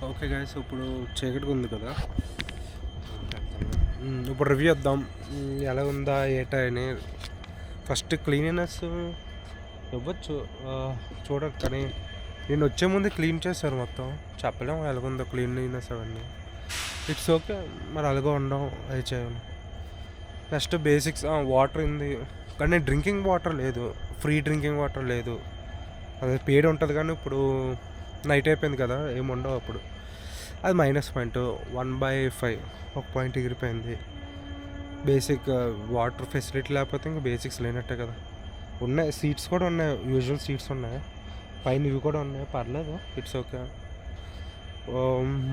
Okay guys, ఇప్పుడు చీకటిగా ఉంది కదా, ఇప్పుడు రివ్యూ వద్దాం ఎలా ఉందా ఏటా అని. ఫస్ట్ క్లీనినెస్ ఇవ్వచ్చు చూడక, కానీ నేను వచ్చే ముందు క్లీన్ చేశారు మొత్తం, చెప్పలేము ఎలాగుందో క్లీనినెస్ అవన్నీ. ఇట్స్ ఓకే, మరి అలాగే ఉండడం అది చేయాలి. నెక్స్ట్ బేసిక్స్ వాటర్ ఉంది, కానీ డ్రింకింగ్ వాటర్ లేదు, ఫ్రీ డ్రింకింగ్ వాటర్ లేదు. అది పేడ్ ఉంటుంది కానీ ఇప్పుడు నైట్ అయిపోయింది కదా, ఏముండవు అప్పుడు. అది -పాయింట్ 1/5 ఒక పాయింట్ ఎగిరిపోయింది. బేసిక్ వాటర్ ఫెసిలిటీ లేకపోతే ఇంకా బేసిక్స్ లేనట్టే కదా. ఉన్నాయి సీట్స్ కూడా ఉన్నాయి, యూజువల్ సీట్స్ ఉన్నాయి, పైన ఇవి కూడా ఉన్నాయి, పర్లేదు, ఇట్స్ ఓకే.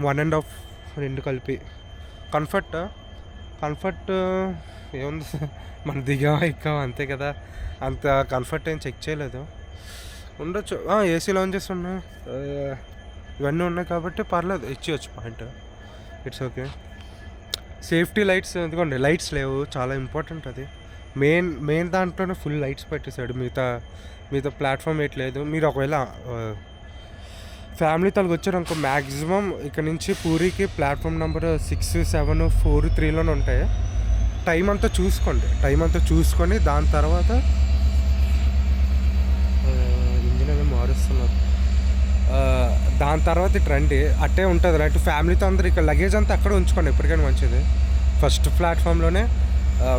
1.5 రెండు కలిపి. కంఫర్ట్ ఏముంది, మన దిగామా ఎక్కామా అంతే కదా, అంత కంఫర్ట్ ఏం చెక్ చేయలేదు. ఉండొచ్చు, ఏసీ లాంచెస్ ఉన్నాయి, ఇవన్నీ ఉన్నాయి కాబట్టి పర్లేదు, ఇచ్చేయచ్చు point, it's okay. Safety lights ఎందుకండి, లైట్స్ లేవు, చాలా ఇంపార్టెంట్ అది. మెయిన్ దాంట్లోనే ఫుల్ లైట్స్ పెట్టేశాడు, మిగతా ప్లాట్ఫామ్ లేదు. మీరు ఒకవేళ ఫ్యామిలీ తలకి వచ్చారనుకో, మ్యాక్సిమం ఇక్కడ నుంచి పూరికి ప్లాట్ఫామ్ నెంబర్ 6, 7, 4, 3లోనే ఉంటాయి. టైం అంతా చూసుకొని దాని తర్వాత ఇంజిన్ అనేది మారుస్తున్నారు, దాని తర్వాత ఇటు రండి, అట్టే ఉంటుంది రైట్. ఫ్యామిలీతో అందరూ ఇక్కడ లగేజ్ అంతా అక్కడ ఉంచుకోండి, ఎప్పటికైనా మంచిది. ఫస్ట్ ప్లాట్ఫామ్లోనే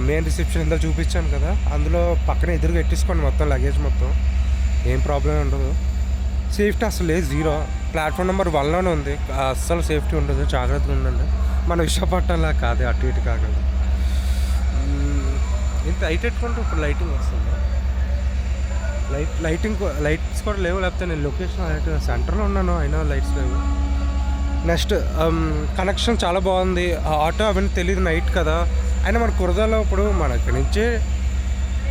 మెయిన్ రిసెప్షన్ ఇందులో చూపించాను కదా, అందులో పక్కన ఎదురుగా ఎట్టేసుకోండి మొత్తం లగేజ్ మొత్తం, ఏం ప్రాబ్లం ఉండదు. సేఫ్టీ అసలు లేదు, 0. ప్లాట్ఫామ్ నెంబర్ 1లోనే ఉంది, అస్సలు సేఫ్టీ ఉండదు, జాగ్రత్తగా ఉండండి. మన విశాఖపట్నంలా కాదు, అటు ఇటు కాకుండా. ఇంత హైట్ పెట్టుకుంటే ఇప్పుడు లైటింగ్ వస్తుంది, లైట్స్ కూడా లేవు, లేకపోతే నేను లొకేషన్ సెంటర్లో ఉన్నాను అయినా లైట్స్ లేవు. నెక్స్ట్ కనెక్షన్ చాలా బాగుంది, ఆటో అవన్నీ తెలియదు నైట్ కదా, అయినా మన కురదాలో ఇప్పుడు మన ఇక్కడి నుంచి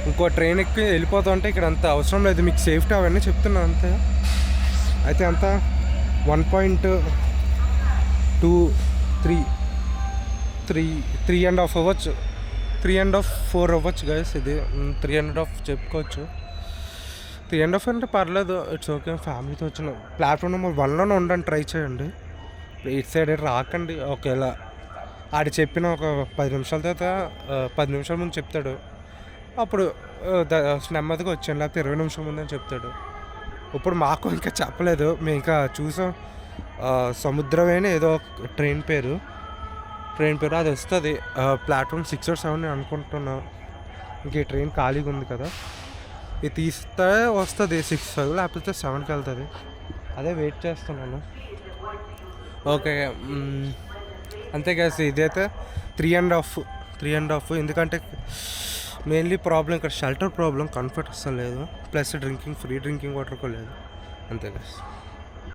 ఇంకో ట్రైన్ ఎక్కి వెళ్ళిపోతా ఉంటే ఇక్కడ అంత అవసరం లేదు, మీకు సేఫ్టీ అవన్నీ చెప్తున్నాను అంతే. అయితే అంతా 1.2, 3.5 అవ్వచ్చు, 3.5, 4 అవ్వచ్చు గైస్. ఇది 3.5 చెప్పుకోవచ్చు. 3.5 అంటే పర్లేదు, ఇట్స్ ఓకే. ఫ్యామిలీతో వచ్చిన ప్లాట్ఫామ్ నెంబర్ 1లోనే ఉండండి, ట్రై చేయండి. ఇటు సైడ్ రాకండి. ఒకవేళ ఆడి చెప్పిన ఒక 10 నిమిషాల తర్వాత 10 నిమిషాల ముందు చెప్తాడు, అప్పుడు నెమ్మదిగా వచ్చాను, లేకపోతే 20 నిమిషాల ముందు అని చెప్తాడు. ఇప్పుడు మాకు ఇంకా చెప్పలేదు, మేము ఇంకా చూసాం, సముద్రమేనే ఏదో ట్రైన్ పేరు అది వస్తుంది, ప్లాట్ఫామ్ 6 or 7 అనుకుంటున్నాం. ఇంక ఈ ట్రైన్ ఖాళీగా ఉంది కదా, ఇది తీస్తే వస్తుంది 6 లేకపోతే 7కి వెళ్తుంది, అదే వెయిట్ చేస్తున్నాను. ఓకే, అంతే కదా. ఇదైతే 3.5 ఎందుకంటే మెయిన్లీ ప్రాబ్లం ఇక్కడ షెల్టర్ ప్రాబ్లం, కంఫర్ట్ అస్సలు లేదు, ప్లస్ ఫ్రీ డ్రింకింగ్ వాటర్ కూడా లేదు, అంతే కదా.